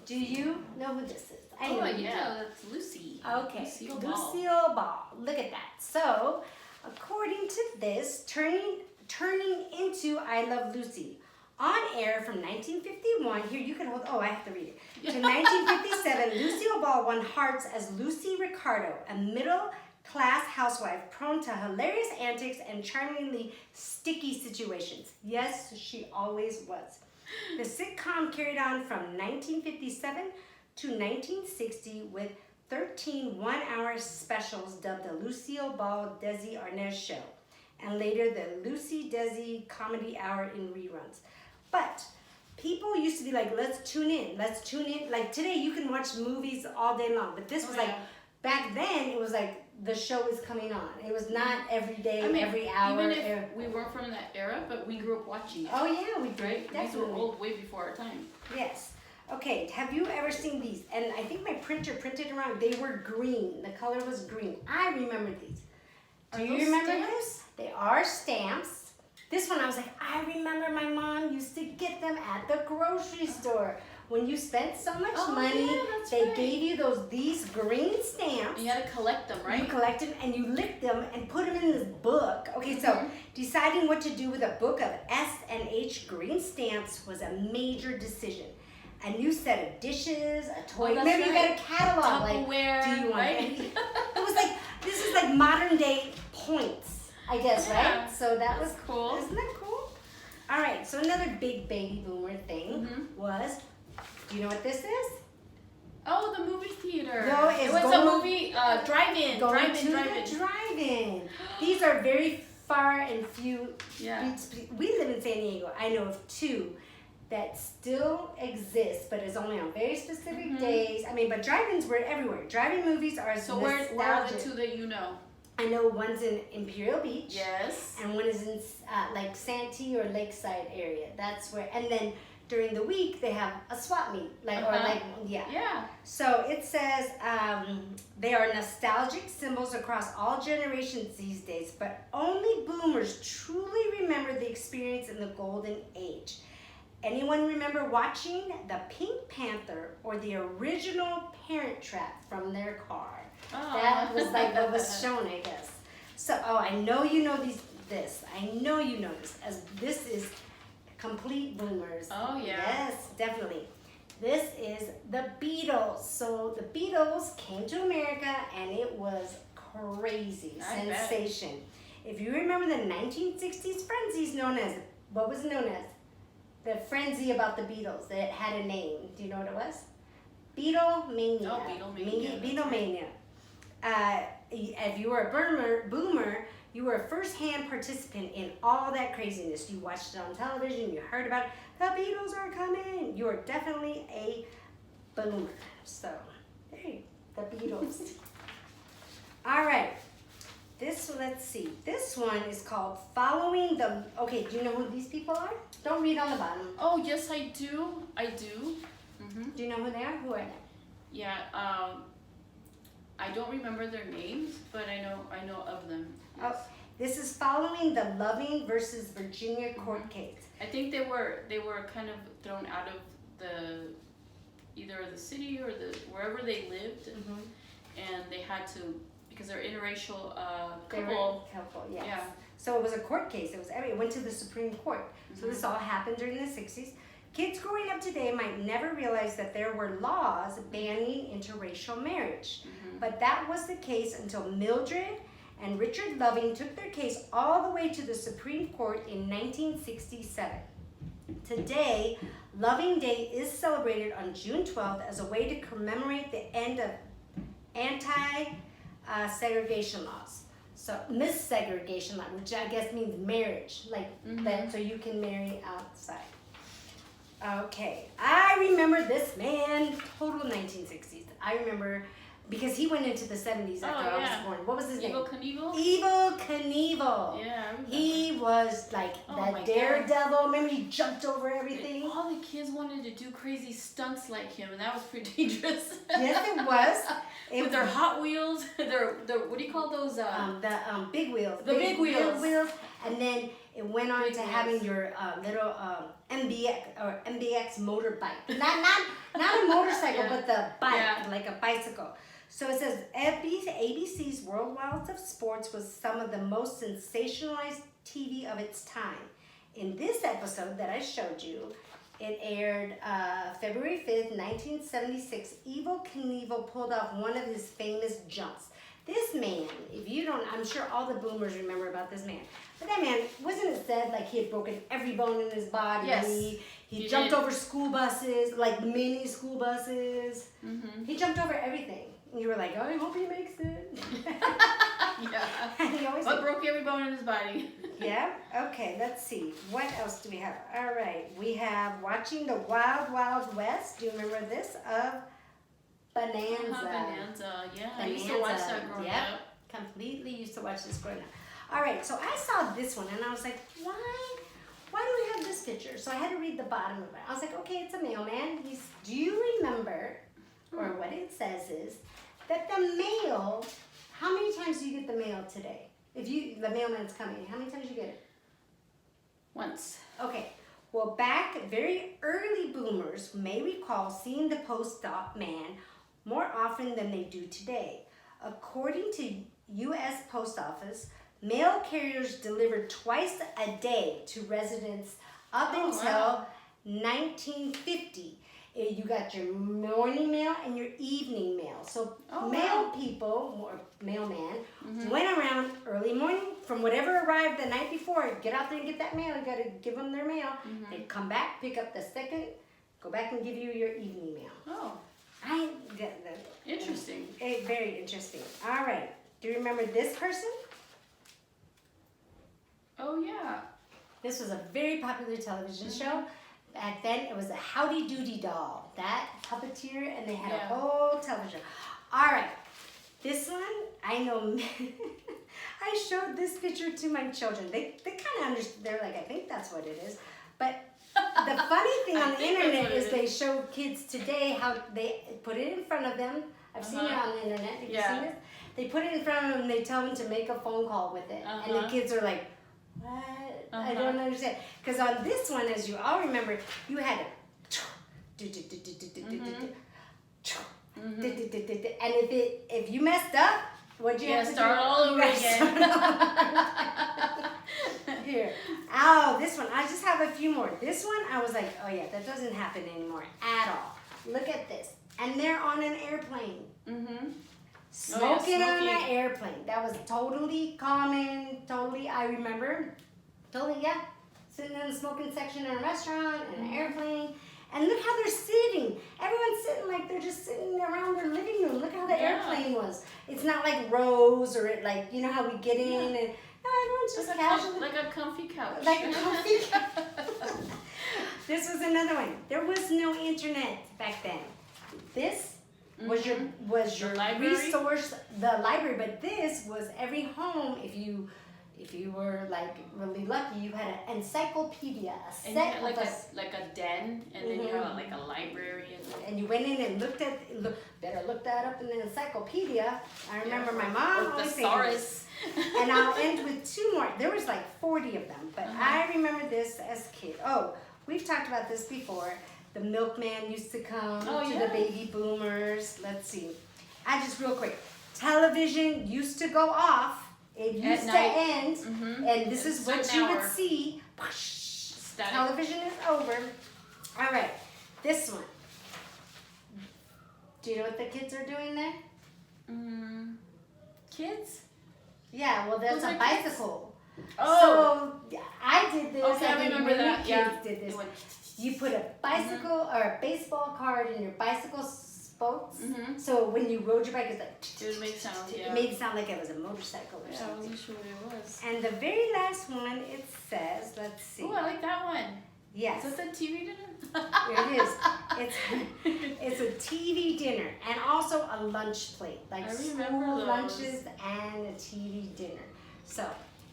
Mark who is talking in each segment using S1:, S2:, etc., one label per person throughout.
S1: Do you know who this is? I know you
S2: yeah, that's Lucy.
S1: Okay,
S2: Lucille Ball.
S1: Lucille Ball. Look at that. So, according to this, turning into I Love Lucy. On air from 1951, here you can hold, I have to read it. To 1957, Lucille Ball won hearts as Lucy Ricardo, a middle-class housewife prone to hilarious antics and charmingly sticky situations. Yes, she always was. The sitcom carried on from 1957 to 1960 with 13 one-hour specials dubbed the Lucille Ball Desi Arnaz Show, and later the Lucy Desi Comedy Hour in reruns. But people used to be like, let's tune in. Like today you can watch movies all day long, but this was like, back then it was like the show is coming on. It was not every day, every hour.
S2: Even if we weren't from that era, but we grew up watching it.
S1: Oh yeah, we did.
S2: Right? These were old way before our time.
S1: Yes. Okay, have you ever seen these? And I think my printer printed them wrong. They were green. The color was green. I remember these. Do you remember this? They are stamps. This one I was like, I remember my mom used to get them at the grocery store. When you spent so much money, they gave you these green stamps.
S2: You had to collect them, right?
S1: You collect them and you lick them and put them in this book. Okay, so deciding what to do with a book of S and H green stamps was a major decision. A new set of dishes, a toy. Maybe you got a catalog.
S2: Tupperware,
S1: like, do you want it was like, this is like modern day points. I guess, right? So that was
S2: cool.
S1: Isn't that cool? All right, so another big baby boomer thing was, do you know what this is?
S2: Oh, the movie theater.
S1: No,
S2: it was a movie, drive-in.
S1: Going to the drive-in. These are very far and few.
S2: Yeah.
S1: We live in San Diego. I know of two that still exist, but it's only on very specific days. I mean, but drive-ins were everywhere. Drive-in movies are
S2: so where are the two that you know?
S1: I know one's in Imperial Beach.
S2: Yes.
S1: And one is in like Santee or Lakeside area. That's where. And then during the week they have a swap meet,
S2: Yeah.
S1: So it says they are nostalgic symbols across all generations these days, but only boomers truly remember the experience in the golden age. Anyone remember watching the Pink Panther or the original Parent Trap from their car?
S2: Oh.
S1: That was like what was shown, I guess. So, I know you know this. I know you know this, as this is complete boomers.
S2: Oh, yeah.
S1: Yes, definitely. This is the Beatles. So, the Beatles came to America, and it was crazy. Sensation. If you remember the 1960s frenzies what was known as? The frenzy about the Beatles. That had a name. Do you know what it was? Beatlemania.
S2: Oh, Beatlemania.
S1: Beatlemania. If you were a boomer, you were a first-hand participant in all that craziness. You watched it on television, you heard about it. The Beatles are coming. You are definitely a boomer. So, hey, the Beatles. All right. Let's see. This one is called Following the... Okay, do you know who these people are? Don't read on the bottom.
S2: Oh, yes, I do. I do.
S1: Do you know who they are? Who are they?
S2: Yeah, I don't remember their names, but I know of them. Yes.
S1: Oh, this is following the Loving versus Virginia court case.
S2: I think they were kind of thrown out of either the city or wherever they lived, and they had to, because they're interracial couple.
S1: Yes.
S2: Yeah.
S1: So it was a court case. It went to the Supreme Court. So this all happened during the 60s. Kids growing up today might never realize that there were laws banning interracial marriage. But that was the case until Mildred and Richard Loving took their case all the way to the Supreme Court in 1967. Today, Loving Day is celebrated on June 12th as a way to commemorate the end of anti-segregation laws. So missegregation law, which I guess means marriage, like that, so you can marry outside. Okay, I remember this man, total 1960s. I remember because he went into the 70s after I was born. What was his name?
S2: Knievel?
S1: Evel Knievel.
S2: Yeah, I remember.
S1: He was like that daredevil. God. Remember he jumped over everything?
S2: All the kids wanted to do crazy stunts like him, and that was pretty dangerous.
S1: Yes, it was.
S2: With their Hot Wheels, their what do you call those?
S1: The big wheels.
S2: The big wheels.
S1: And then it went on
S2: Big
S1: to
S2: wheels.
S1: having your little MBX motorbike. Not a motorcycle, but the bike, like a bicycle. So it says ABC's World Wild of Sports was some of the most sensationalized TV of its time. In this episode that I showed you, it aired February 5th, 1976. Evel Knievel pulled off one of his famous jumps. This man, if you don't, I'm sure all the boomers remember about this man. But that man, wasn't it said like he had broken every bone in his body?
S2: Yes.
S1: He jumped over school buses, like mini school buses.
S2: Mm-hmm.
S1: He jumped over everything. And you were like, oh, I hope he makes it.
S2: Yeah.
S1: And he always
S2: But broke every bone in his body.
S1: Yeah? Okay, let's see. What else do we have? All right. We have Watching the Wild Wild West. Do you remember this? Of Bonanza.
S2: Bonanza, yeah. I used to watch that growing up.
S1: Completely used to watch this growing up. All right, so I saw this one and I was like, why do we have this picture? So I had to read the bottom of it. I was like, okay, it's a mailman. Do you remember, or what it says is, that the mail, how many times do you get the mail today? The mailman's coming, how many times do you get it?
S2: Once.
S1: Okay, well back, very early boomers may recall seeing the postman more often than they do today. According to U.S. Post Office, mail carriers delivered twice a day to residents up until 1950. You got your morning mail and your evening mail. So people, or mailman, went around early morning from whatever arrived the night before. Get out there and get that mail. You got to give them their mail. They'd come back, pick up the second, go back and give you your evening mail.
S2: Oh. Interesting.
S1: Very interesting. All right. Do you remember this person?
S2: Oh, yeah.
S1: This was a very popular television show. Back then, it was a Howdy Doody doll. That puppeteer, and they had a whole television. All right. This one, I know. I showed this picture to my children. They kind of understood. They're like, I think that's what it is. But the funny thing on the internet is they show kids today how they put it in front of them. I've seen it on the internet. Have you seen it? They put it in front of them and they tell them to make a phone call with it. And the kids are like, what? I don't understand. Because on this one, as you all remember, you had to and if you messed up, what'd you have to
S2: start
S1: do?
S2: all over again.
S1: Here. Oh, this one. I just have a few more. This one, I was like, oh yeah, that doesn't happen anymore at all. Look at this. And they're on an airplane. Smoking on an airplane. That was totally common. Totally, I remember. Totally, yeah. Sitting in the smoking section in a restaurant, in an airplane. And look how they're sitting. Everyone's sitting like they're just sitting around their living room. Look how the airplane was. It's not like rows or like, you know how we get in and no, everyone's just casual.
S2: Like a comfy couch.
S1: Like a comfy couch. This was another one. There was no internet back then. This was your
S2: library?
S1: resource, the library, but this was every home. If you were like really lucky, you had an encyclopedia, a
S2: And
S1: set
S2: you had
S1: of
S2: like a den, and then you had like a library.
S1: and you went in and better look that up in the encyclopedia. I remember my mom always saying this. And I'll end with two more. There was like 40 of them, but I remember this as a kid. Oh, we've talked about this before. The milkman used to come to the baby boomers. Let's see. Real quick. Television used to go off. It used to end. And this is what you would see.
S2: Static.
S1: Television is over. All right. This one. Do you know what the kids are doing there?
S2: Kids?
S1: Yeah, well, that's a bicycle.
S2: Oh.
S1: So I did this.
S2: Okay, I remember that.
S1: Kids did this. You put a bicycle or a baseball card in your bicycle spokes. So when you rode your bike, it's like
S2: it would make sound. Yeah.
S1: It made it sound like it was a motorcycle or something.
S2: I wasn't sure what it was.
S1: And the very last one, it says, let's see.
S2: Oh, I like that one.
S1: Yes.
S2: Is that the TV dinner?
S1: It is. It's a TV dinner and also a lunch plate, like school lunches and a TV dinner. So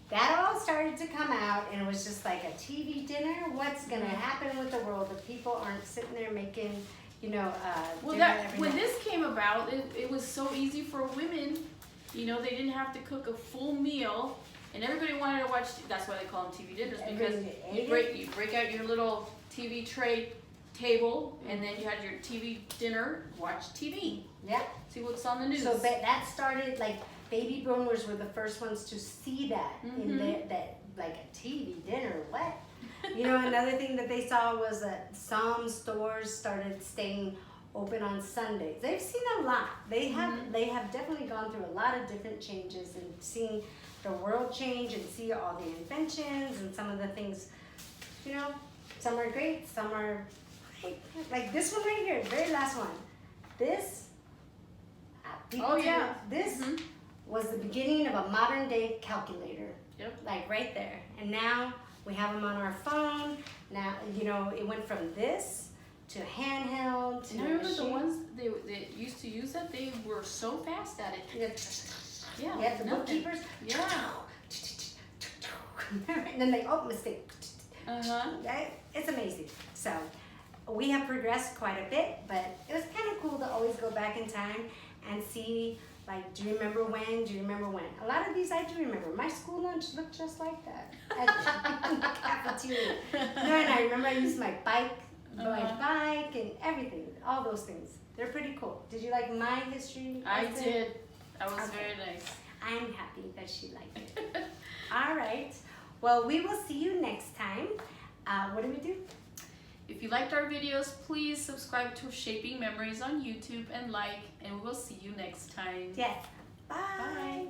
S1: that all started to come out, and it was just like a TV dinner. What's going to happen with the world if people aren't sitting there making, dinner every
S2: when
S1: night?
S2: this came about, it was so easy for women. They didn't have to cook a full meal. and everybody wanted to watch. That's why they call them TV dinners, because
S1: Everybody
S2: you break out your little TV tray table, and then you had your TV dinner, watch TV.
S1: Yeah.
S2: See what's on the news.
S1: So that started, like, baby boomers were the first ones to see that in their, that, like, a TV dinner, what? You know, another thing that they saw was that some stores started staying open on Sundays. They've seen a lot. They have definitely gone through a lot of different changes and seen the world change and see all the inventions and some of the things, you know, some are great, some are, like this one right here, very last one. This, this was the beginning of a modern day calculator.
S2: Yep.
S1: Like right there. And now we have them on our phone. Now, you know, it went from this to handheld to
S2: and I remember the ones that used to use that, they were so fast at it. Yeah,
S1: the bookkeepers.
S2: Yeah.
S1: And then they, oh, mistake. It's amazing. So we have progressed quite a bit, but it was kind of cool to always go back in time and see, like, do you remember when? Do you remember when? A lot of these I do remember. My school lunch looked just like that at the cafeteria. No, and I remember I used my bike and everything, all those things. They're pretty cool. Did you like my history?
S2: I did. That was very nice.
S1: I'm happy that she liked it. All right. Well, we will see you next time. What do we do?
S2: If you liked our videos, please subscribe to Shaping Memories on YouTube and like, and we will see you next time.
S1: Yes. Bye.
S2: Bye.